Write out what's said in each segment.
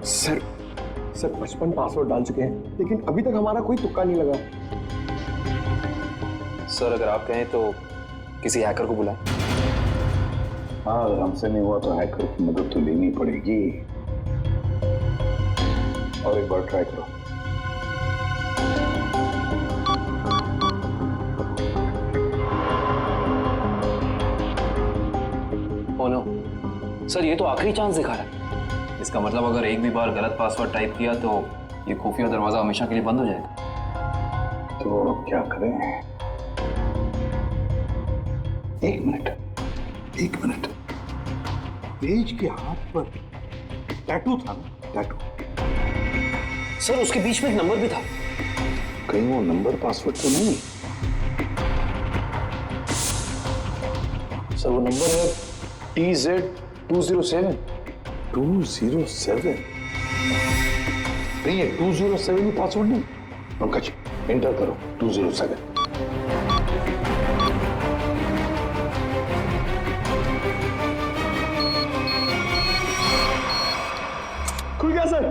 Sir 55 password डाल चुके हैं, लेकिन अभी तक हमारा कोई तुक्का नहीं लगा। सर अगर आप कहें तो किसी हैकर को बुलाएं। हाँ, अगर हमसे नहीं हुआ तो हैकर की मदद तो लेनी पड़ेगी। और एक बार ट्राई करो। ओ नो सर, ये तो आखिरी चांस दिखा रहा है। इसका मतलब अगर एक भी बार गलत पासवर्ड टाइप किया तो ये खुफिया दरवाजा हमेशा के लिए बंद हो जाएगा। तो अब क्या करें? एक मिनट। तेज के हाथ पर टैटू था ना? टैटू। सर उसके बीच में एक नंबर भी था। कहीं वो नंबर पासवर्ड तो नहीं? सर वो नंबर है TZ207। 207? नहीं, ये 207 ही पासवर्ड नहीं। पंकज, एंटर करो 207। खुल गया सर।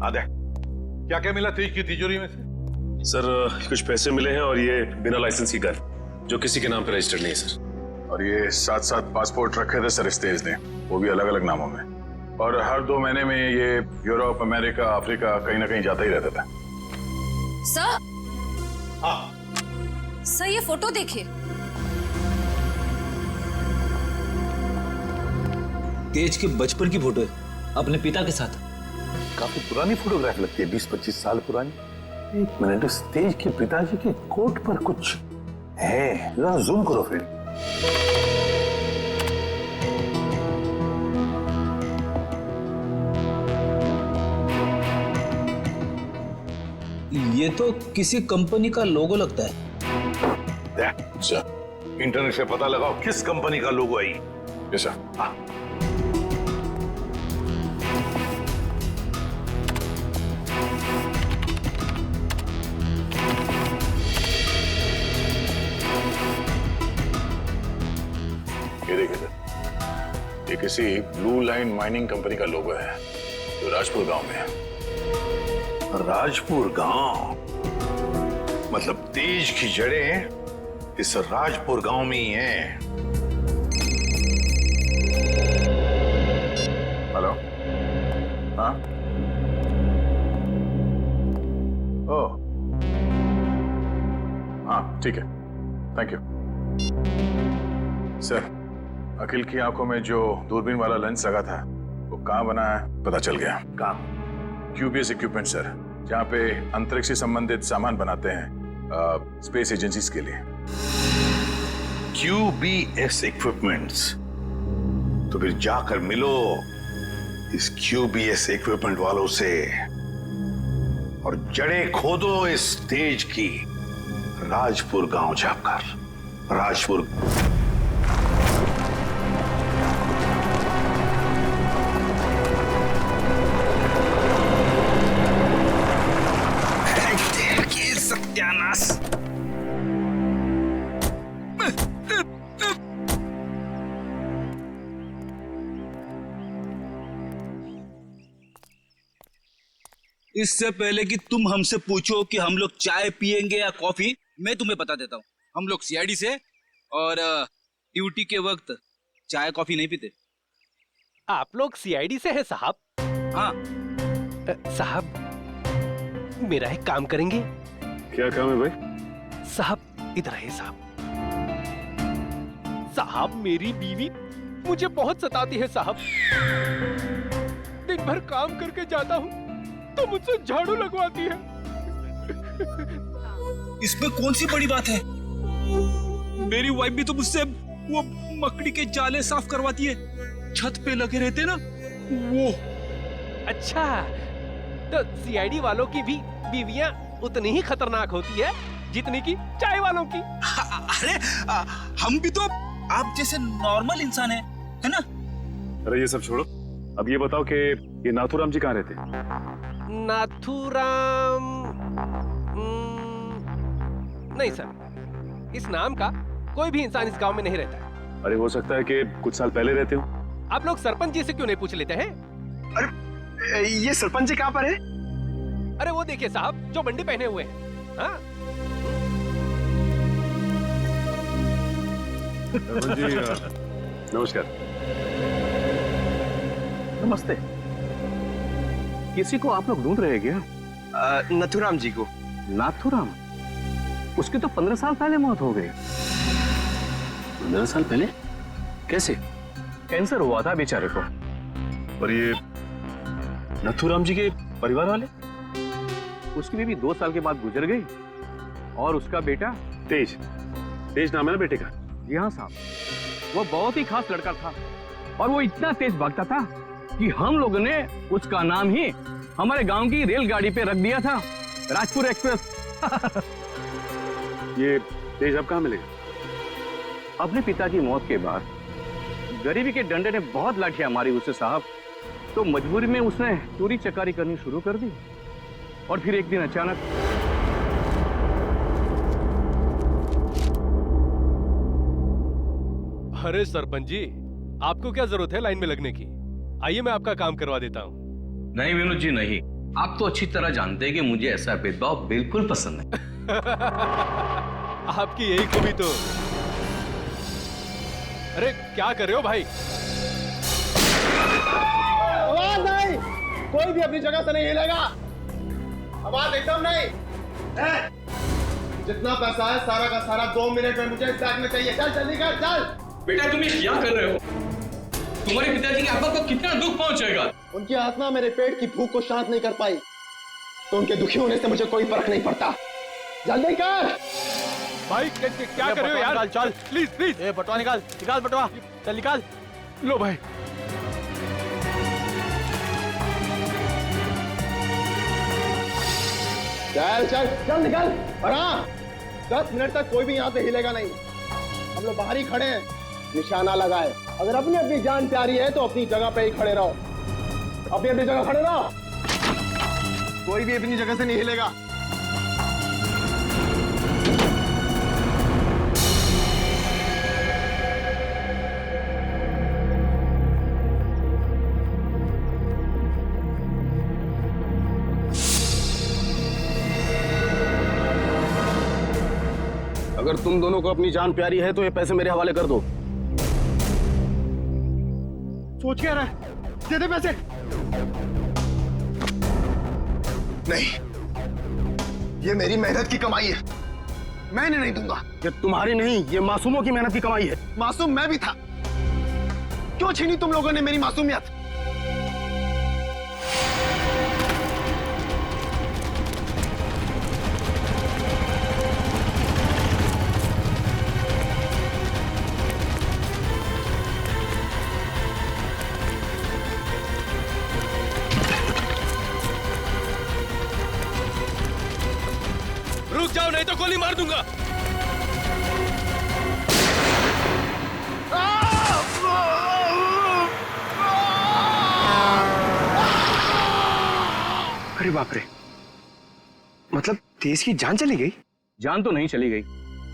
आदे, क्या क्या मिला तेज की तिजोरी में से? सर कुछ पैसे मिले हैं और ये बिना लाइसेंस की गन जो किसी के नाम पे रजिस्टर्ड नहीं है सर। और ये 7-7 पासपोर्ट रखे थे सर इस तेज ने, वो भी अलग अलग नामों में। और हर 2 महीने में ये यूरोप, अमेरिका, अफ्रीका कहीं ना कहीं जाता ही रहता था। सर, हाँ सर ये फोटो देखिए। तेज के बचपन की फोटो है अपने पिता के साथ। काफी पुरानी फोटोग्राफ लगती है, 20-25 साल पुरानी। एक मिनट, उस तेज के पिताजी के कोट पर कुछ है, जरा जूम करो फिर। ये तो किसी कंपनी का लोगो लगता है। अच्छा, इंटरनेट से पता लगाओ किस कंपनी का लोगो है ये। ऐसा? हाँ। ये देखिए, ये किसी ब्लू लाइन माइनिंग कंपनी का लोगो है जो राजपुर गांव में है। राजपुर गांव मतलब तेज की जड़ें इस राजपुर गांव में ही हैं। हेलो, हाँ, ओ, हाँ ठीक है, थैंक यू सर। अखिल की आंखों में जो दूरबीन वाला लेंस लगा था वो कहाँ बना है पता चल गया। कहाँ? QBS इक्विपमेंट सर, जहाँ पे अंतरिक्ष से संबंधित सामान बनाते हैं स्पेस एजेंसीज के लिए। QBS equipments? तो फिर जाकर मिलो इस QBS इक्विपमेंट वालों से और जड़ें खोदो इस तेज की राजपुर गांव जाकर। राजपुर सत्यानाश। इससे पहले कि तुम हमसे पूछो कि हम लोग चाय पियेंगे या कॉफी, मैं तुम्हें बता देता हूँ, हम लोग CID से और ड्यूटी के वक्त चाय कॉफी नहीं पीते। आप लोग CID से हैं साहब? हाँ साहब, मेरा एक काम करेंगे? क्या काम है भाई? साहब इधर आइए साहब। साहब मेरी बीवी मुझे बहुत सताती है साहब। दिन भर काम करके जाता हूँ तो मुझसे झाड़ू लगवाती है। इसमें कौन सी बड़ी बात है? मेरी वाइफ भी तो मुझसे वो मकड़ी के जाले साफ करवाती है, छत पे लगे रहते ना वो। अच्छा, तो CID वालों की भी बीवियां उतनी ही खतरनाक होती है जीतने की, चाय वालों की। अरे हम भी तो आप जैसे नॉर्मल इंसान है ना? अरे ये सब छोड़ो, अब ये बताओ कि ये नाथूराम जी कहाँ रहते हैं? नाथूराम नहीं सर, इस नाम का कोई भी इंसान इस गांव में नहीं रहता है। अरे हो सकता है कि कुछ साल पहले रहते हो। आप लोग सरपंच जी से क्यों नहीं पूछ लेते हैं? ये सरपंच जी कहाँ पर है? अरे वो देखिए साहब, जो बंडी पहने हुए हैं। हाँ? जी नमस्कार। नमस्ते। किसी को आप लोग ढूंढ रहे हैं क्या? नथुराम जी को। नाथूराम, उसकी तो 15 साल पहले मौत हो गई। 15 साल पहले? कैसे? कैंसर हुआ था बेचारे को। और ये नाथूराम जी के परिवार वाले? उसकी बीवी 2 साल के बाद गुजर गई और उसका बेटा तेज नाम है ना बेटे का? जी हाँ साहब, वो बहुत ही खास लड़का था और वो इतना तेज भागता था कि हम लोगों ने उसका नाम ही हमारे गांव की रेलगाड़ी पे रख दिया था, राजपुर एक्सप्रेस। ये तेज अब कहाँ मिलेगा? अपने पिता की मौत के बाद गरीबी के डंडे ने बहुत लाठियां मारी उसे साहब, तो मजबूरी में उसने चोरी चकारी करनी शुरू कर दी। और फिर एक दिन अचानक अरे सरपंच जी, आपको क्या जरूरत है लाइन में लगने की? आइए मैं आपका काम करवा देता हूँ। नहीं विनोद जी नहीं, आप तो अच्छी तरह जानते हैं कि मुझे ऐसा भेदभाव बिल्कुल पसंद है। आपकी यही खूबी तो। अरे क्या कर रहे हो भाई? आवाज नहीं, कोई भी अपनी जगह से नहीं हिलेगा। आवाज एकदम नहीं। जितना पैसा है सारा का सारा 2 मिनट में मुझे इस बैग में चाहिए। चल जल्दी कर, चल। बेटा तुम ये क्या कर रहे हो? तुम्हारे पिताजी की आत्मा को कितना दुख पहुंचेगा? उनकी आत्मा मेरे पेट की भूख को शांत नहीं कर पाई, तो उनके दुखी होने से मुझे कोई फर्क नहीं पड़ता। जल्दी कर भाई क्या कर रहे हो यार? चल प्लीज प्लीज। ए बटवा निकाल बटवा, चल निकाल। लो भाई। चल चल चल निकल। और हाँ, 10 मिनट तक कोई भी यहाँ से हिलेगा नहीं। हम लोग बाहर ही खड़े हैं, निशाना लगाए। अगर अपनी अपनी जान प्यारी है तो अपनी जगह पे ही खड़े रहो। अपनी अपनी जगह खड़े रहो, कोई भी अपनी जगह से नहीं हिलेगा। अगर तुम दोनों को अपनी जान प्यारी है तो ये पैसे मेरे हवाले कर दो। सोच क्या रहा है? दे दे पैसे। नहीं, ये मेरी मेहनत की कमाई है, मैं इन्हें नहीं दूंगा। ये तुम्हारी नहीं, ये मासूमों की मेहनत की कमाई है। मासूम मैं भी था, क्यों छीनी तुम लोगों ने मेरी मासूमियत? रुक जाओ नहीं तो गोली मार दूंगा। अरे बाप रे, मतलब तेज की जान चली गई? जान तो नहीं चली गई,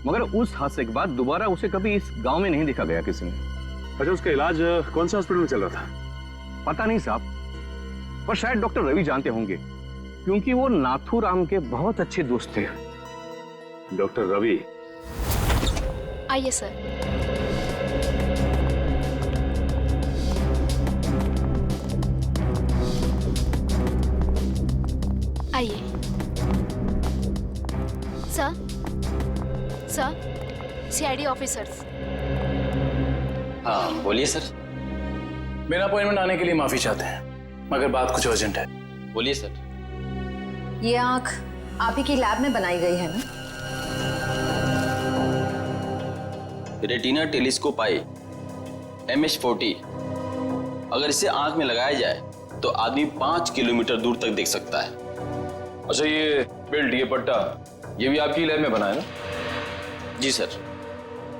मगर उस हादसे के बाद दोबारा उसे कभी इस गांव में नहीं देखा गया किसी ने। अच्छा, उसका इलाज कौन से हॉस्पिटल में चल रहा था? पता नहीं साहब, पर शायद डॉक्टर रवि जानते होंगे, क्योंकि वो नाथूराम के बहुत अच्छे दोस्त थे। डॉक्टर रवि? आइए सर। आइए सर। CID officers. हाँ बोलिए सर। मेरा अपॉइंटमेंट आने के लिए माफी चाहते हैं, मगर बात कुछ अर्जेंट है। बोलिए सर। ये आंख आप ही की लैब में बनाई गई है ना? रेटिना टेलीस्कोप आई MS40। अगर इसे आंख में लगाया जाए तो आदमी 5 किलोमीटर दूर तक देख सकता है। अच्छा, ये बेल्ट, ये पट्टा ये भी आपकी लैब में बना है ना? जी सर,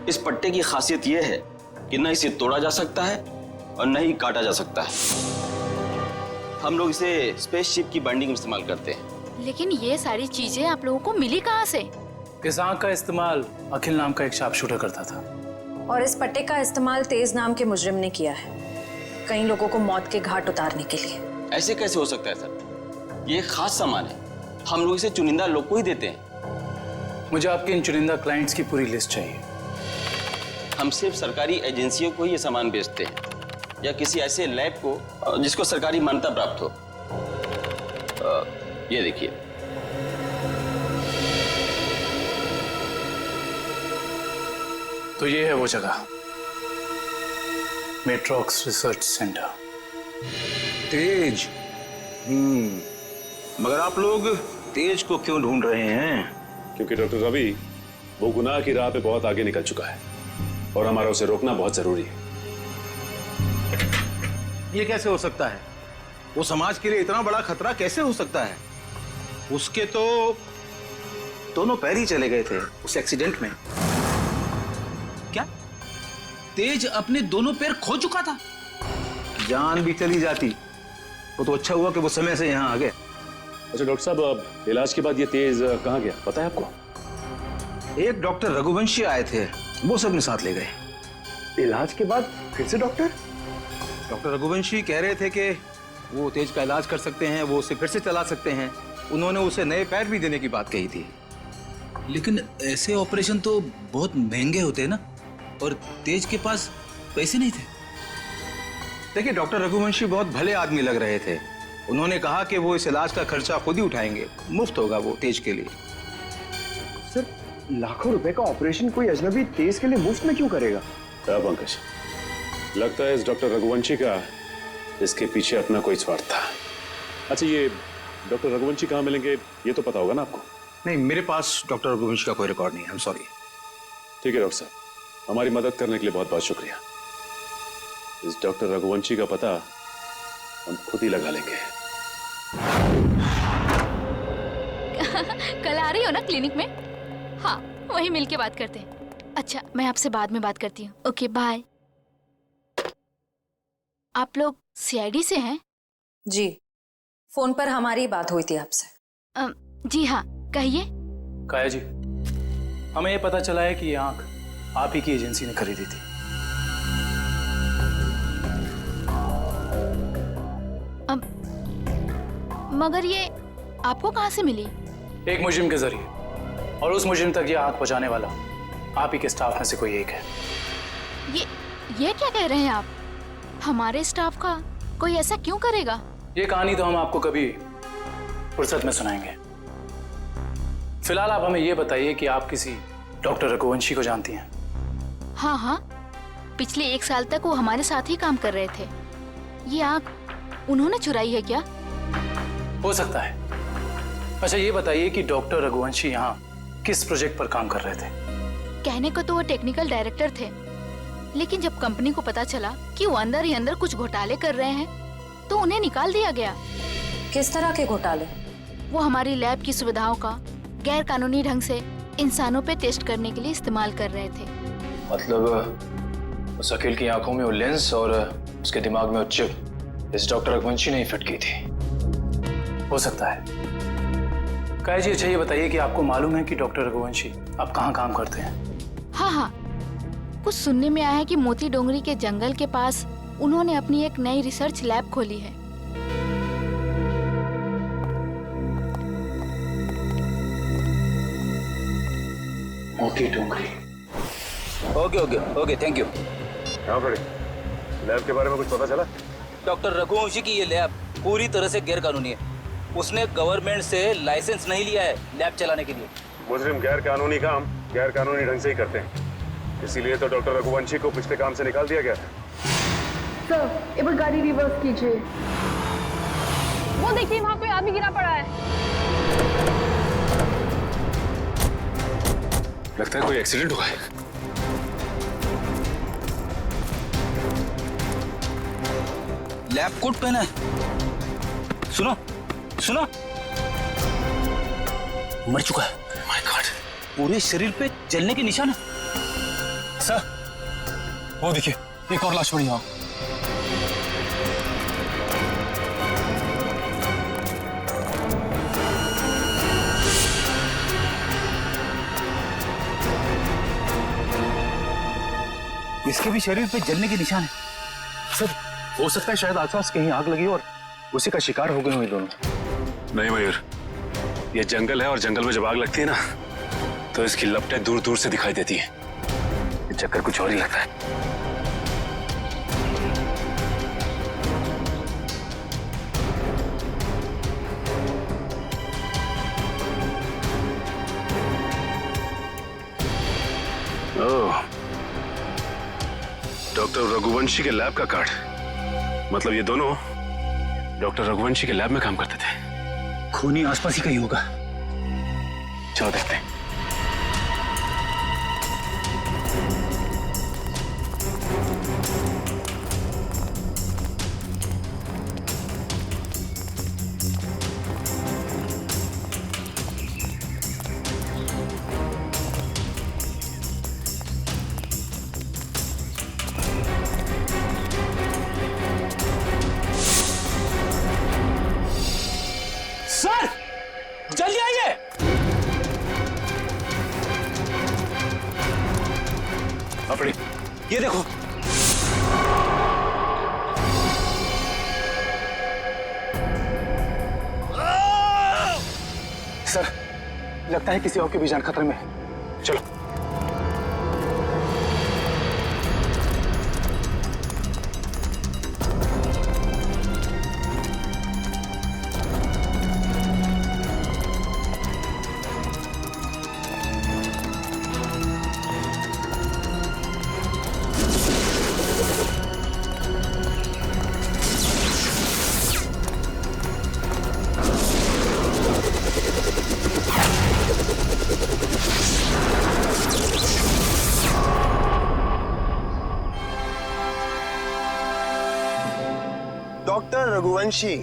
इस पट्टे की खासियत यह है कि न इसे तोड़ा जा सकता है और न ही काटा जा सकता है। हम लोग इसे स्पेसशिप की बाइंडिंग में इस्तेमाल करते हैं। लेकिन ये सारी चीजें आप लोगों को मिली कहाँ से? इस आंख का इस्तेमाल अखिल नाम का एक शार्प शूटर करता था। और इस पट्टे का इस्तेमाल तेज नाम के मुजरिम ने किया है, कई लोगों को मौत के घाट उतारने के लिए। ऐसे कैसे हो सकता है सर? ये एक खास सामान है, हम लोग इसे चुनिंदा लोग को ही देते हैं। मुझे आपके इन चुनिंदा क्लाइंट्स की पूरी लिस्ट चाहिए। हम सिर्फ सरकारी एजेंसियों को ही ये सामान बेचते हैं या किसी ऐसे लैब को जिसको सरकारी मान्यता प्राप्त हो। ये देखिए, तो ये है वो जगह, मेट्रॉक्स रिसर्च सेंटर। तेज। मगर आप लोग तेज को क्यों ढूंढ रहे हैं? क्योंकि डॉक्टर रवि वो गुनाह की राह पे बहुत आगे निकल चुका है और हमारा उसे रोकना बहुत जरूरी है। ये कैसे हो सकता है? वो समाज के लिए इतना बड़ा खतरा कैसे हो सकता है? उसके तो दोनों पैर ही चले गए थे उस एक्सीडेंट में। क्या तेज अपने दोनों पैर खो चुका था? जान भी चली जाती वो तो अच्छा हुआ कि वो समय से यहाँ आ गए। अच्छा डॉक्टर साहब, अब इलाज के बाद ये तेज कहाँ गया पता है आपको? एक डॉक्टर रघुवंशी आए थे, वो सबने साथ ले गए। इलाज के बाद फिर से डॉक्टर? डॉक्टर रघुवंशी कह रहे थे कि वो तेज का इलाज कर सकते हैं, वो उसे फिर से चला सकते हैं। उन्होंने उसे नए पैर भी देने की बात कही थी। लेकिन ऐसे ऑपरेशन तो बहुत महंगे होते हैं ना, और तेज के पास पैसे नहीं थे। देखिए, डॉक्टर रघुवंशी बहुत भले आदमी लग रहे थे। उन्होंने कहा कि वो इस इलाज का खर्चा खुद ही उठाएंगे, मुफ्त होगा वो तेज के लिए। सर, लाखों रुपए का ऑपरेशन कोई अजनबी तेज के लिए मुफ्त में क्यों करेगा? पंकज, लगता है इस डॉक्टर रघुवंशी का इसके पीछे अपना कोई स्वार्थ था। अच्छा, ये डॉक्टर रघुवंशी कहाँ मिलेंगे ये तो पता होगा ना आपको? नहीं, मेरे पास डॉक्टर रघुवंशी का कोई रिकॉर्ड नहीं है। I am sorry. ठीक है डॉक्टर साहब, हमारी मदद करने के लिए बहुत बहुत शुक्रिया। इस डॉक्टर रघुवंशी का पता हम खुद ही लगा लेंगे। कल आ रही हो ना क्लिनिक में? हाँ, वहीं मिलके बात करते हैं। अच्छा, मैं आपसे बाद में बात करती हूँ। Okay, bye. आप लोग सीआईडी से हैं? जी, फोन पर हमारी बात हुई थी आपसे। जी हाँ, कहिए। काया जी, हमें ये पता चला है कि ये आंख आप ही की एजेंसी ने खरीदी थी। मगर ये आपको कहाँ से मिली? एक मुजरिम के जरिए, और उस मुजरिम तक ये आंख पहुंचाने वाला आप ही के स्टाफ में से कोई एक है। ये क्या कह रहे हैं आप? हमारे स्टाफ का कोई ऐसा क्यों करेगा? ये कहानी तो हम आपको कभी फुर्सत में सुनाएंगे। फिलहाल आप हमें ये बताइए कि आप किसी डॉक्टर रघुवंशी को जानती हैं? हाँ हाँ, पिछले 1 साल तक वो हमारे साथ ही काम कर रहे थे। ये आंख उन्होंने चुराई है क्या? हो सकता है। अच्छा, ये बताइए कि डॉक्टर रघुवंशी यहाँ किस प्रोजेक्ट पर काम कर रहे थे? कहने को तो वो टेक्निकल डायरेक्टर थे, लेकिन जब कंपनी को पता चला कि वो अंदर ही अंदर कुछ घोटाले कर रहे हैं, तो उन्हें निकाल दिया गया। किस तरह के घोटाले? वो हमारी लैब की सुविधाओं का गैर कानूनी ढंग से इंसानों पे टेस्ट करने के लिए इस्तेमाल कर रहे थे। मतलब उस अखिल की आंखों में वो लेंस और उसके दिमाग में वो चिप इस डॉक्टर रघुवंशी ने ही फिट की थी। हो सकता है। काया जी, अच्छा ये बताइए कि आपको मालूम है कि डॉक्टर रघुवंशी आप कहाँ काम करते हैं? हाँ हाँ, कुछ सुनने में आया है कि मोती डोंगरी के जंगल के पास उन्होंने अपनी एक नई रिसर्च लैब खोली है। Moti Dongri. Okay okay okay, thank you. हाँ बड़े, लैब के बारे में कुछ पता चला? डॉक्टर रघुवंशी की ये लैब पूरी तरह से गैर कानूनी है। उसने गवर्नमेंट से लाइसेंस नहीं लिया है लैब चलाने के लिए। मुजरिम गैर कानूनी काम गैर कानूनी ढंग से ही करते हैं, इसीलिए तो डॉक्टर रघुवंशी को पिछले काम से निकाल दिया गया था। सर, एक बार गाड़ी रिवर्स कीजिए। वो देखिए, वहाँ कोई आदमी गिरा पड़ा है। लगता है कोई एक्सीडेंट हुआ है। लैब कोट पहना है। सुनो सुनो, मर चुका है। पूरे शरीर पे जलने के निशान है। सर वो देखिए, एक और लाश पड़ी यहाँ। इसके भी शरीर पे जलने के निशान है। सर हो सकता है शायद आसपास कहीं आग लगी और उसी का शिकार हो गए हुए दोनों। नहीं मयूर, ये जंगल है और जंगल में जब आग लगती है ना तो इसकी लपटें दूर दूर से दिखाई देती है। ये चक्कर कुछ और ही लगता है। ओह, डॉक्टर रघुवंशी के लैब का कार्ड। मतलब ये दोनों डॉक्टर रघुवंशी के लैब में काम करते थे। खूनी आसपास ही कहीं होगा। चलो देखते हैं। सर जल्दी आइए। अपनी ये देखो, सर लगता है किसी और की भी जान खतरे में है। चलो। डॉक्टर रघुवंशी,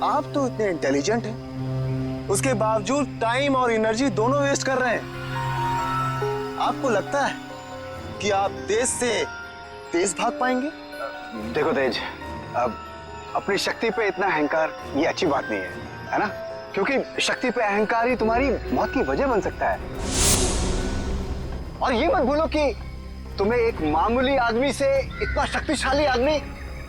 आप तो इतने इंटेलिजेंट हैं, उसके बावजूद टाइम और एनर्जी दोनों वेस्ट कर रहे हैं। आपको लगता है कि आप तेज से तेज भाग पाएंगे? देखो तेज, अब अपनी शक्ति पे इतना अहंकार ये अच्छी बात नहीं है ना? क्योंकि शक्ति पे अहंकार ही तुम्हारी मौत की वजह बन सकता है। और ये मत भूलो कि तुम्हें एक मामूली आदमी से इतना शक्तिशाली आदमी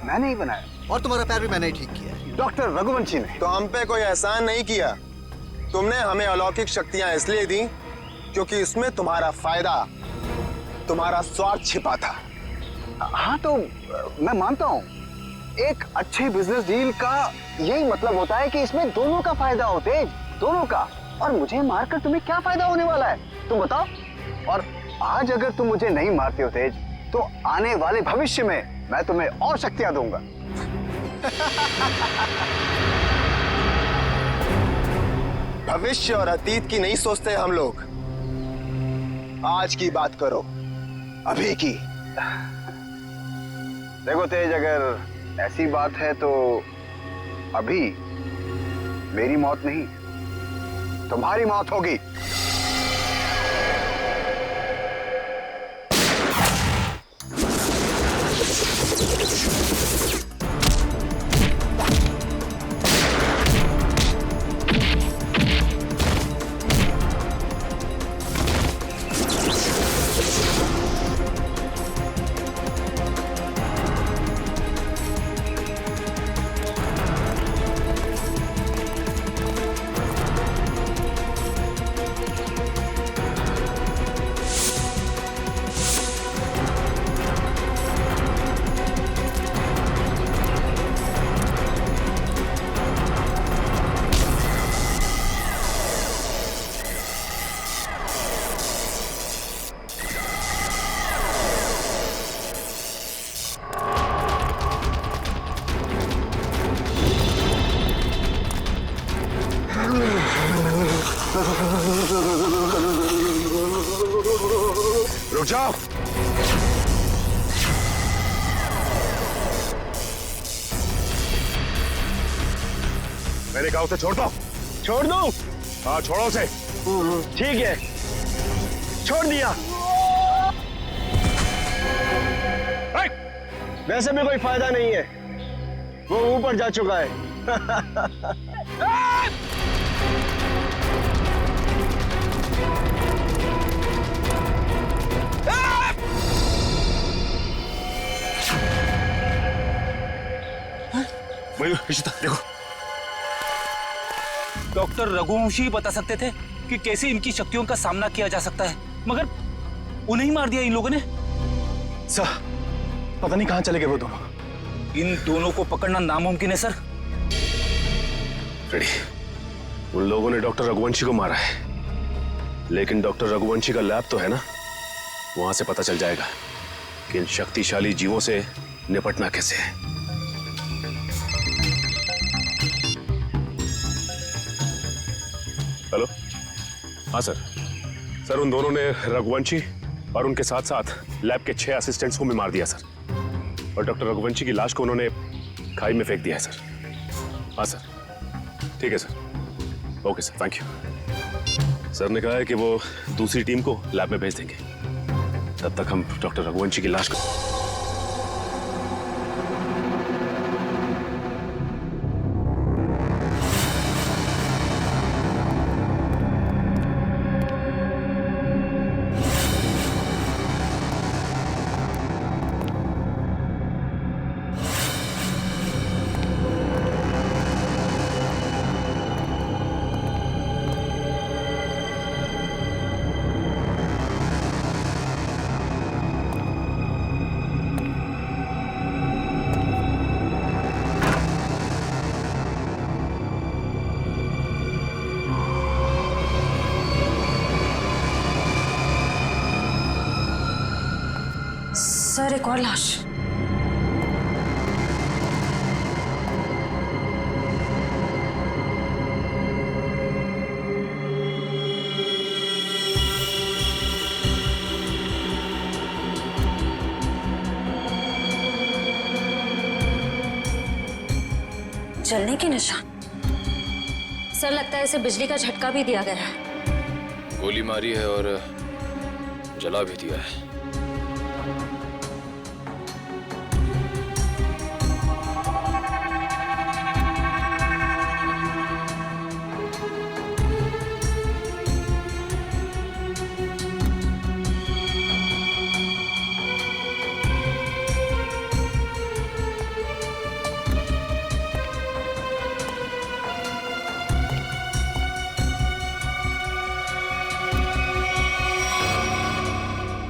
मैंने ही बनाया, और तुम्हारा पैर भी मैंने ही ठीक किया। डॉक्टर रघुवंशी ने। तो हम पे कोई एहसान नहीं किया। तुमने हमें अलौकिक शक्तियां इसलिए दी क्योंकि इसमें तुम्हारा फायदा, तुम्हारा स्वार्थ छिपा था। हाँ तो मैं मानता हूँ, एक अच्छे बिजनेस डील का यही मतलब होता है कि इसमें दोनों का फायदा हो तेज, दोनों का। और मुझे मारकर तुम्हें क्या फायदा होने वाला है तुम बताओ? और आज अगर तुम मुझे नहीं मारते हो तेज, तो आने वाले भविष्य में मैं तुम्हें और शक्तियां दूंगा। भविष्य और अतीत की नहीं सोचते हम लोग, आज की बात करो, अभी की। देखो तेज, अगर ऐसी बात है तो अभी मेरी मौत नहीं, तुम्हारी मौत होगी। रुक जाओ। मैंने कहा उसे छोड़ दो। छोड़ दो? हाँ छोड़ो उसे। ठीक है, छोड़ दिया। वैसे भी कोई फायदा नहीं है, वो ऊपर जा चुका है। देखो, डॉक्टर रघुवंशी बता सकते थे कि कैसे इनकी शक्तियों का सामना किया जा सकता है, मगर उन्हें ही मार दिया इन लोगों ने। सर, पता नहीं कहां चले गए वो दोनों। इन दोनों को पकड़ना नामुमकिन है सर। रेडी, उन लोगों ने डॉक्टर रघुवंशी को मारा है, लेकिन डॉक्टर रघुवंशी का लैब तो है ना, वहां से पता चल जाएगा कि इन शक्तिशाली जीवों से निपटना कैसे है। हेलो, हाँ सर। सर, उन दोनों ने रघुवंशी और उनके साथ साथ लैब के 6 असिस्टेंट्स को भी मार दिया सर, और डॉक्टर रघुवंशी की लाश को उन्होंने खाई में फेंक दिया है सर। हाँ सर, ठीक है sir. Okay sir, thank you. Sir ने कहा है कि वो दूसरी टीम को लैब में भेज देंगे, तब तक हम डॉक्टर रघुवंशी की लाश को। सर, एक और लाश। जलने के निशान। सर, लगता है इसे बिजली का झटका भी दिया गया है। गोली मारी है और जला भी दिया है।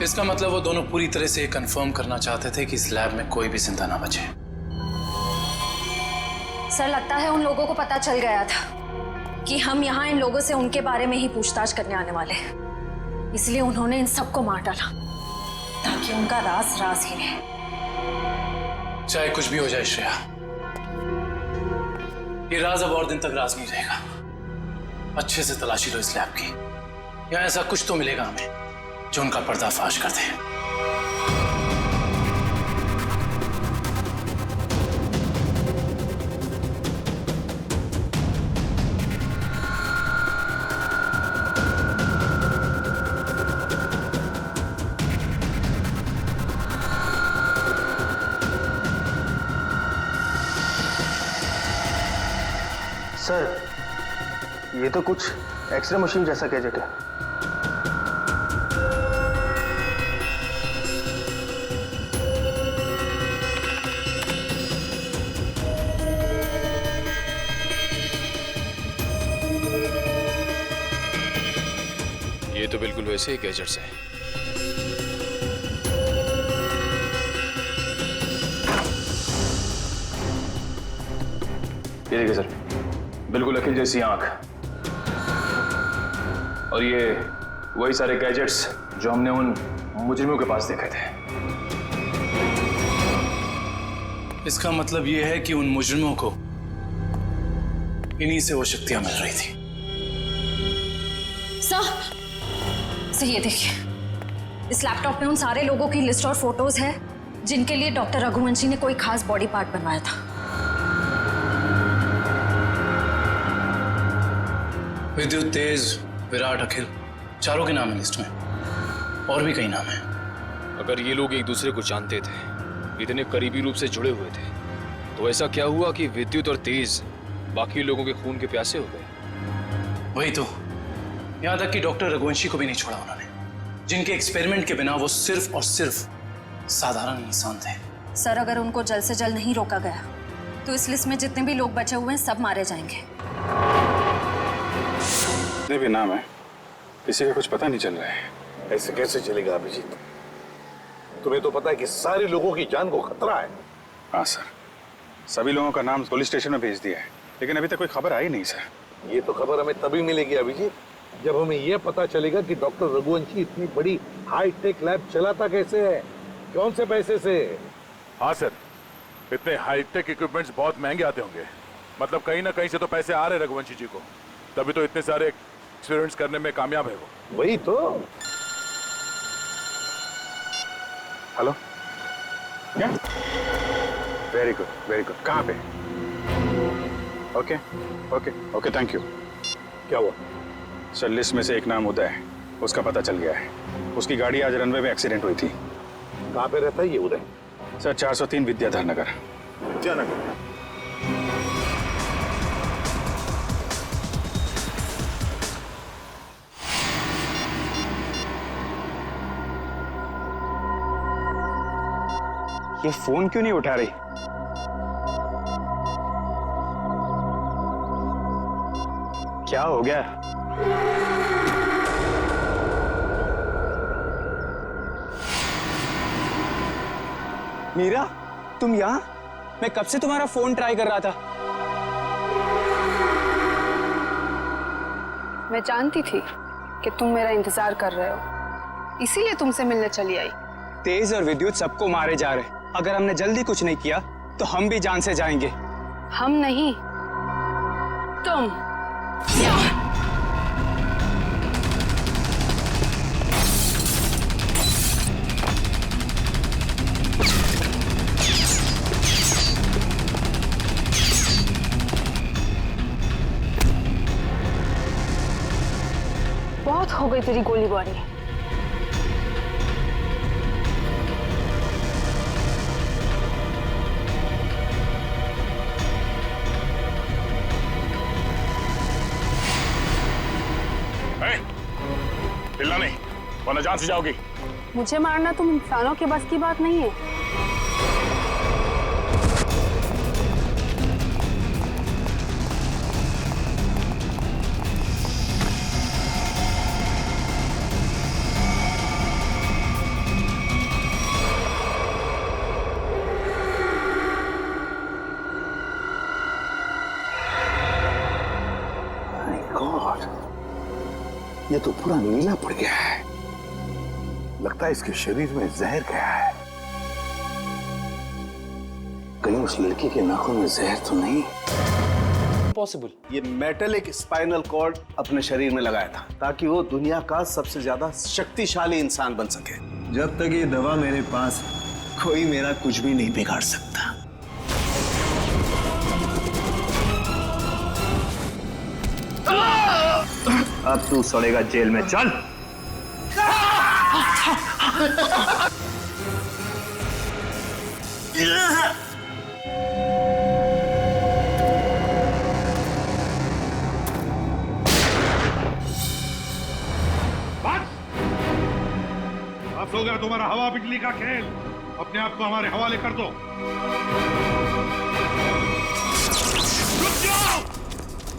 इसका मतलब वो दोनों पूरी तरह से कंफर्म करना चाहते थे कि इस लैब में कोई भी जिंदा ना बचे। सर, लगता है उन लोगों को पता चल गया था कि हम यहाँ इन लोगों से उनके बारे में ही पूछताछ करने आने वाले हैं, इसलिए उन्होंने इन सबको मार डाला ताकि उनका राज राज ही रहे। चाहे कुछ भी हो जाए श्रेया, ये राज अब और दिन तक राज नहीं रहेगा। अच्छे से तलाशी लो इस लैब की, या ऐसा कुछ तो मिलेगा हमें जो उनका पर्दाफाश कर दे। सर, ये तो कुछ एक्सरे मशीन जैसा गैजेट है। ये तो बिल्कुल वैसे ही गैजेट्स है। ये देखिए सर, बिल्कुल अखिल जैसी आंख, और ये वही सारे गैजेट्स जो हमने उन मुजरिमों के पास देखे थे। इसका मतलब ये है कि उन मुजरिमों को इन्हीं से वो शक्तियां मिल रही थी। सर, ये देखिए, इस लैपटॉप में उन सारे लोगों की लिस्ट और फोटोज है जिनके लिए डॉक्टर रघुवंशी ने कोई खास बॉडी पार्ट बनवाया था। विद्युत तेज विराट, अखिल, चारों के नाम है लिस्ट में। और भी कई नाम हैं। अगर ये लोग एक दूसरे को जानते थे, इतने करीबी रूप से जुड़े हुए थे, तो ऐसा क्या हुआ कि विद्युत और तेज बाकी लोगों के खून के प्यासे हो गए? वही तो, यहां तक कि डॉक्टर रघुवंशी को भी नहीं छोड़ा उन्होंने, जिनके एक्सपेरिमेंट के बिना वो सिर्फ और सिर्फ साधारण इंसान थे। सर, अगर उनको जल्द से जल्द नहीं रोका गया तो इस लिस्ट में जितने भी लोग बचे हुए हैं सब मारे जाएंगे। जितने भी नाम है, किसी का कुछ पता नहीं चल रहा है। ऐसे कैसे चलेगा अभिजीत? तुम्हें तो पता है कि सारे लोगों की जान को खतरा है। हाँ सर, सभी लोगों का नाम पुलिस स्टेशन में भेज दिया है, लेकिन अभी तक कोई खबर आई नहीं सर। ये तो खबर हमें तभी मिलेगी अभिजीत, जब हमें यह पता चलेगा कि डॉक्टर रघुवंशी इतनी बड़ी हाईटेक लैब चलाता कैसे है, कौन से पैसे से। हाँ सर, इतने हाईटेक इक्विपमेंट्स बहुत महंगे आते होंगे। मतलब कहीं ना कहीं से तो पैसे आ रहे रघुवंशी जी को, तभी तो इतने सारे एक्सपेरिमेंट्स करने में कामयाब है वो। वही तो। हेलो, क्या? Very good, very good. कहाँ पे? Okay okay okay, thank you. क्या हुआ? सर, लिस्ट में से एक नाम उदय है, उसका पता चल गया है। उसकी गाड़ी आज रनवे में एक्सीडेंट हुई थी। कहाँ पे रहता है ये उदय? सर, 403 विद्याधर नगर। विद्यानगर। ये फोन क्यों नहीं उठा रही? क्या हो गया? मीरा, तुम यहां? मैं कब से तुम्हारा फोन ट्राई कर रहा था। मैं जानती थी कि तुम मेरा इंतजार कर रहे हो, इसीलिए तुमसे मिलने चली आई। तेज और विद्युत सबको मारे जा रहे। अगर हमने जल्दी कुछ नहीं किया तो हम भी जान से जाएंगे। हम नहीं, तुम। बहुत हो गई तेरी गोलीबारी। हिलना नहीं, वरना जान से जाओगी। मुझे मारना तुम इंसानों के बस की बात नहीं है। ये तो पूरा नीला पड़ गया है। लगता है इसके शरीर में जहर गया है। कहीं उस लड़की के नाखून में जहर तो नहीं? पॉसिबल। ये मेटलिक स्पाइनल कॉर्ड अपने शरीर में लगाया था ताकि वो दुनिया का सबसे ज्यादा शक्तिशाली इंसान बन सके। जब तक ये दवा मेरे पास, कोई मेरा कुछ भी नहीं बिगाड़ सकता। अब तू सड़ेगा जेल में। चल। अब हो गया तुम्हारा हवा बिजली का खेल। अपने आप को हमारे हवाले कर दो। रुक जाओ,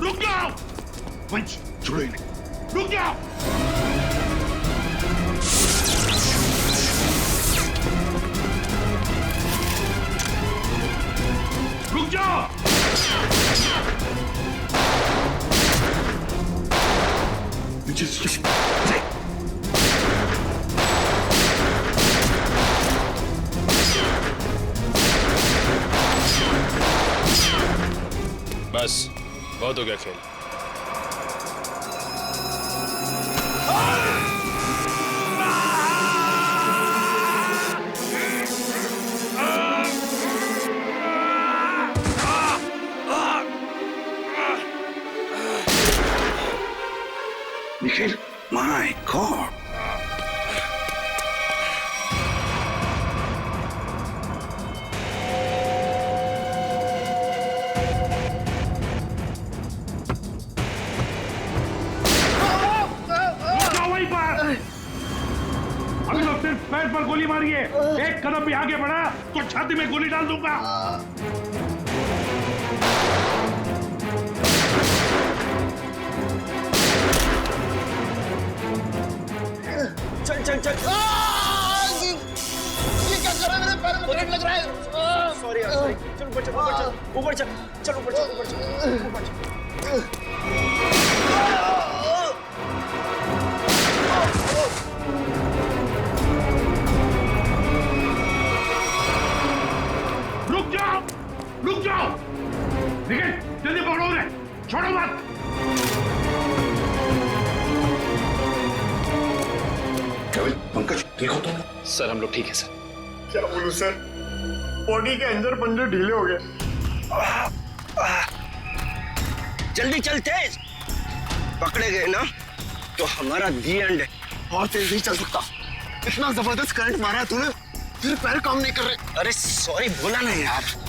रुक जाओ। वंश, छोड़ो इन्हें। रुक जाओ। रुक जाओ। बस, बहुत हो गया खेल। Nikhil, my God. अभी तो सिर्फ पैर पर गोली मारी है, एक कदम भी आगे बढ़ा तो छाती में गोली डाल दूंगा। चल चल चल। ये क्या कर रहा है? मेरे पैर में करंट लग रहा है। सॉरी यार, सॉरी। चल ऊपर चल, ऊपर चल, चल ऊपर चल, ऊपर चल, ऊपर चल। रुक जाओ, निखिल जल्दी पकड़ो उन्हें, छोड़ो मत। केविन, पंकज, ठीक हो तुम? सर हम लोग ठीक है सर। क्या बोलूं सर, बॉडी के अंदर पंजे ढीले हो गए। जल्दी चल, तेज। पकड़े गए ना तो हमारा दी एंड है। और तेज नहीं चल सकता, इतना जबरदस्त करंट मारा है तूने, फिर पैर काम नहीं कर रहे। अरे सॉरी बोला ना यार।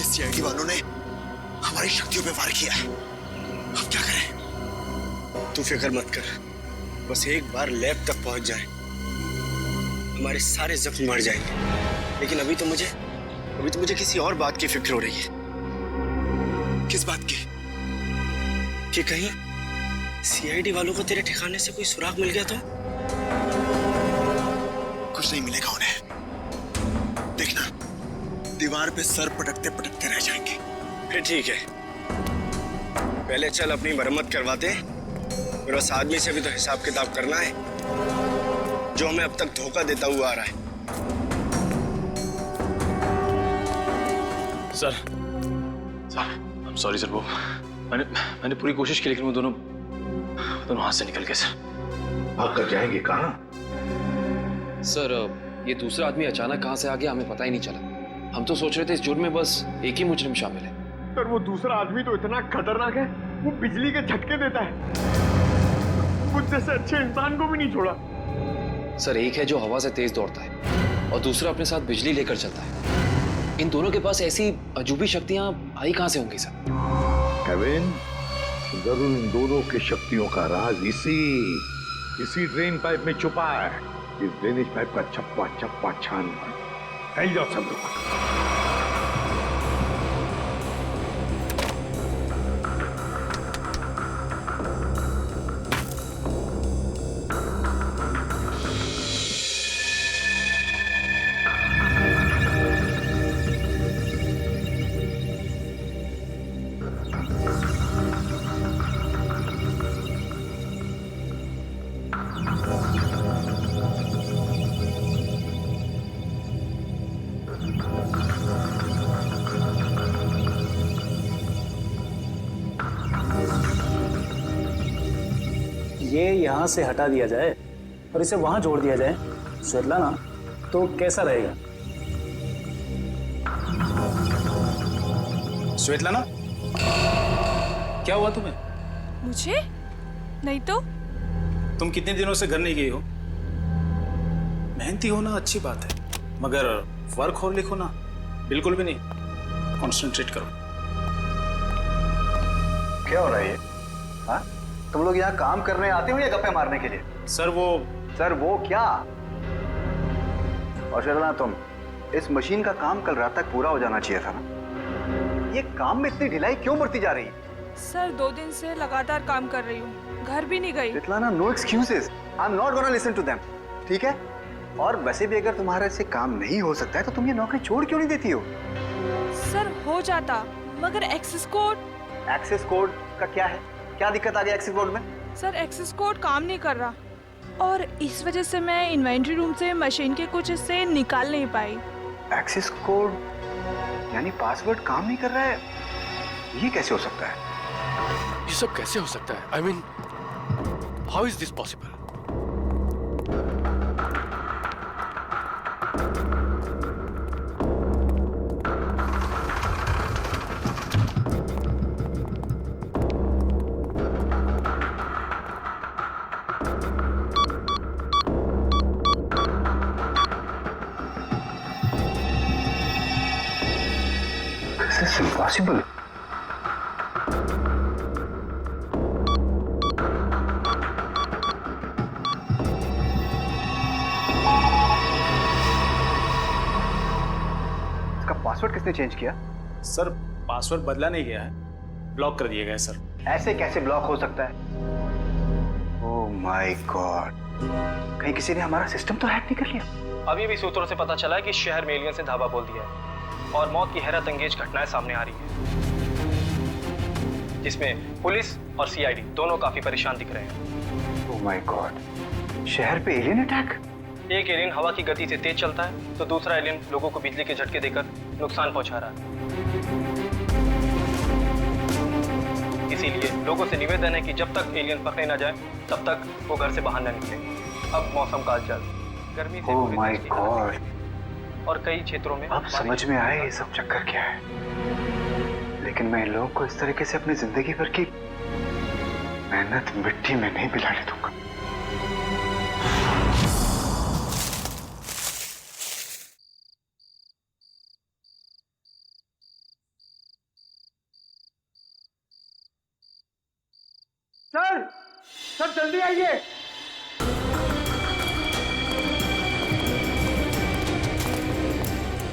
सीआईडी वालों ने हमारी शक्तियों पे वार किया है, अब क्या करें? तू फिक्र मत कर, बस एक बार लैब तक पहुंच जाए, हमारे सारे जख्म मर जाएंगे। लेकिन अभी तो मुझे किसी और बात की फिक्र हो रही है। किस बात की? कि कहीं सीआईडी वालों को तेरे ठिकाने से कोई सुराग मिल गया तो? कुछ नहीं मिलेगा उन्हें, देखना दीवार पे सर पटकते पटकते रह जाएंगे। फिर ठीक है, पहले चल अपनी मरम्मत करवाते, फिर बस आदमी से भी तो हिसाब किताब करना है जो हमें अब तक धोखा देता हुआ आ रहा है। सर सॉरी सर, वो मैंने पूरी कोशिश की लेकिन वो दोनों हाथ से निकल गए सर। भाग कर जाएंगे कहाँ? सर ये दूसरा आदमी अचानक कहाँ से आ गया हमें पता ही नहीं चला। हम तो सोच रहे थे इस जुर्म में बस एक ही मुजरिम शामिल है। पर वो दूसरा आदमी तो इतना खतरनाक है, वो बिजली के झटके देता है, मुझसे से अच्छे इंसान को भी नहीं छोड़ा। सर एक है जो हवा से तेज दौड़ता है और दूसरा अपने साथ बिजली लेकर चलता है। इन दोनों के पास ऐसी अजूबी शक्तियां आई कहां से होंगी सर? केविन, जरूर इन दोनों की शक्तियों का राज इसी ड्रेन पाइप में छुपा है। इस ड्रेनेज पाइप का चप्पा चप्पा छान फैल जाओ सब लोग। ये यहाँ से हटा दिया जाए और इसे वहां जोड़ दिया जाए स्वेतलाना, तो कैसा रहेगा? स्वेतलाना, क्या हुआ तुम्हें? मुझे? नहीं तो। तुम कितने दिनों से घर नहीं गई हो? मेहनती होना अच्छी बात है, मगर वर्क और लिखो ना बिल्कुल भी नहीं। कॉन्सेंट्रेट करो। क्या हो रहा है ये? हाँ? तुम लोग यहाँ काम करने आते हो या गप्पे मारने के लिए? सर वो क्या? और शर्ला, तुम इस मशीन का काम कल रात तक पूरा हो जाना चाहिए था ना? ये काम में इतनी ढिलाई क्यों बरती जा रही है? सर 2 दिन से लगातार काम कर रही हूँ, घर भी नहीं गई। रितलाना, no excuses, I am not gonna listen to them, ठीक है? और वैसे भी अगर तुम्हारे से काम नहीं हो सकता है तो तुम ये नौकरी छोड़ क्यों नहीं देती हो? सर हो जाता, मगर एक्सेस कोड। एक्सेस कोड का क्या है? क्या दिक्कत आ गई एक्सेस कोड में? सर एक्सेस कोड काम नहीं कर रहा और इस वजह से मैं इन्वेंट्री रूम से मशीन के कुछ हिस्से निकाल नहीं पाई। एक्सेस कोड यानी पासवर्ड काम नहीं कर रहा है? ये कैसे हो सकता है? ये सब कैसे हो सकता है? I mean, how is this possible? This is impossible. इसका पासवर्ड किसने चेंज किया? सर पासवर्ड बदला नहीं गया है, ब्लॉक कर दिया गया है सर। ऐसे कैसे ब्लॉक हो सकता है? ओह माय गॉड, कहीं किसी ने हमारा सिस्टम तो हैक नहीं कर लिया? अभी भी सूत्रों से पता चला है कि शहर में एलियंस ने धावा बोल दिया है और मौत की हैरत अंगेज घटनाएं सामने आ रही है, जिसमें पुलिस और सीआईडी दोनों काफी परेशान दिख रहे हैं। ओह माय गॉड, शहर पे एलियन अटैक? एक एलियन हवा की गति से तेज चलता है तो दूसरा एलियन लोगों को बिजली के झटके देकर नुकसान पहुंचा रहा है। इसीलिए लोगों से निवेदन है कि जब तक एलियन पकड़े न जाए तब तक वो घर से बाहर न निकले। अब मौसम का जल गर्मी से ओह माय गॉड, और कई क्षेत्रों में अब समझ में आया ये सब चक्कर क्या है। लेकिन मैं इन लोगों को इस तरीके से अपनी जिंदगी भर की मेहनत मिट्टी में नहीं मिलाने दूंगा। सर जल्दी आइए।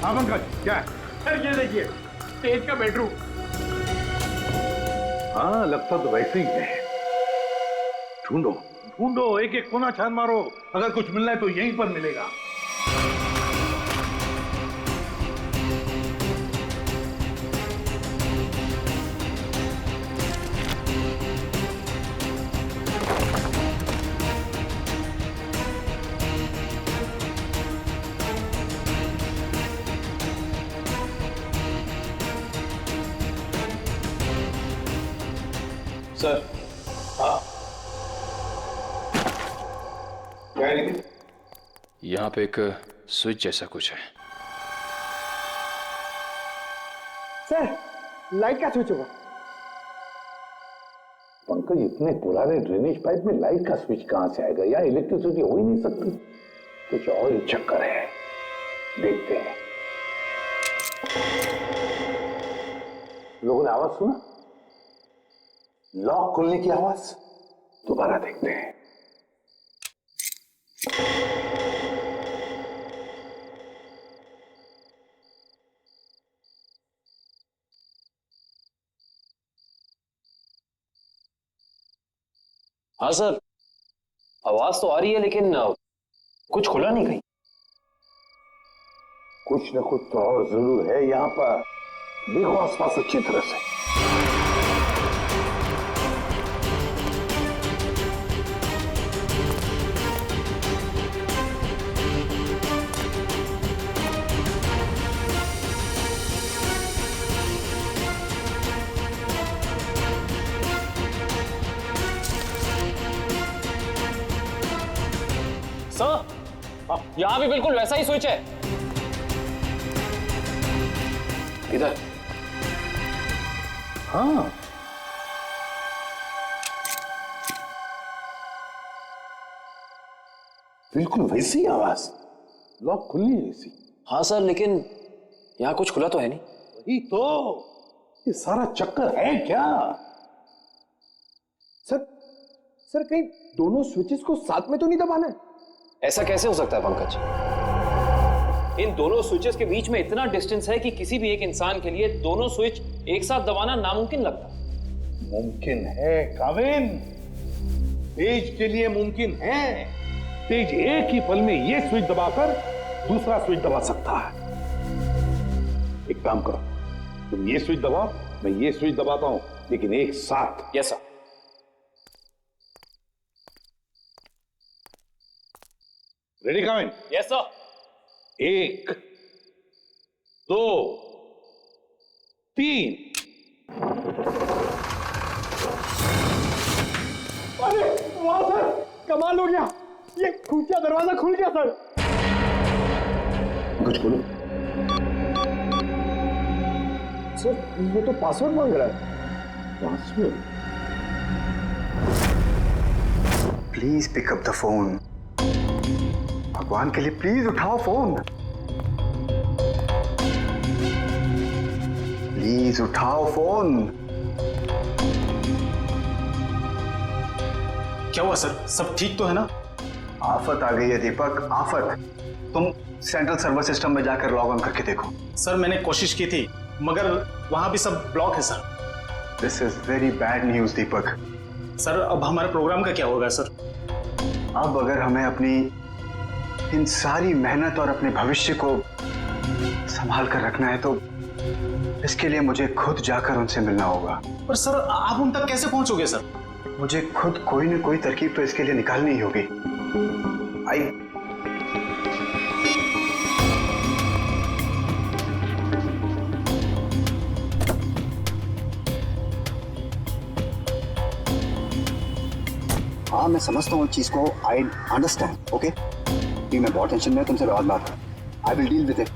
हाँ पंकज, क्या है? सर ये देखिए, तेज का बेडरूम। हाँ, लगता तो वैसे ही है। ढूंढो ढूंढो, एक एक कोना छान मारो, अगर कुछ मिलना है तो यहीं पर मिलेगा। सर, हाँ, क्या है? यहाँ पे एक स्विच जैसा कुछ है। सर, लाइट का स्विच होगा। पंकज, इतने पुराने ड्रेनेज पाइप में लाइट का स्विच कहां से आएगा? या इलेक्ट्रिसिटी हो ही नहीं सकती। कुछ और ही चक्कर है, देखते हैं। लोगों ने आवाज सुना? लॉक खुलने की आवाज। दोबारा देखते हैं। हाँ सर, आवाज तो आ रही है लेकिन कुछ खुला नहीं कहीं। कुछ न कुछ तो और जरूर है यहाँ पर। देखो आसपास अच्छी तरह से। सर, यहाँ भी बिल्कुल वैसा ही स्विच है। इधर? हाँ, बिल्कुल वैसी आवाज, लॉक खुलनी जैसी। हाँ सर, लेकिन यहाँ कुछ खुला तो है नहीं। वही तो, ये सारा चक्कर है क्या? सर कहीं दोनों स्विचेस को साथ में तो नहीं दबाना है? ऐसा कैसे हो सकता है पंकज? इन दोनों स्विचेस के बीच में इतना डिस्टेंस है कि किसी भी एक इंसान के लिए दोनों स्विच एक साथ दबाना नामुमकिन लगता। मुमकिन है काविन, तेज के लिए मुमकिन है। तेज एक ही पल में ये स्विच दबाकर दूसरा स्विच दबा सकता है। एक काम करो, तुम ये स्विच दबाओ, मैं ये स्विच दबाता हूं, लेकिन एक साथ। Yes sir. Ready Kavin? Yes sir. 1 2 3। अरे वाह सर, कमाल हो गया, ये खुफिया दरवाजा खुल गया सर। कुछ बोलो सर, ये तो पासवर्ड मांग रहा है। Password? Please pick up the phone. भगवान के लिए प्लीज उठाओ फोन। प्लीज उठाओ फोन। क्या हुआ सर, सब ठीक तो है ना? आफत आ गई है दीपक, आफत। तुम सेंट्रल सर्वर सिस्टम में जाकर लॉग ऑन करके देखो। सर मैंने कोशिश की थी, मगर वहां भी सब ब्लॉक है sir. This is very bad news Deepak. Sir अब हमारे प्रोग्राम का क्या होगा सर? अब अगर हमें अपनी इन सारी मेहनत और अपने भविष्य को संभाल कर रखना है तो इसके लिए मुझे खुद जाकर उनसे मिलना होगा। पर सर आप उन तक कैसे पहुंचोगे सर? मुझे खुद कोई न कोई तरकीब तो इसके लिए निकालनी ही होगी। आई हाँ, मैं समझता हूँ चीज को। I understand. ओके, मैं बहुत टेंशन में, तुमसे बाद बात। I will deal with it.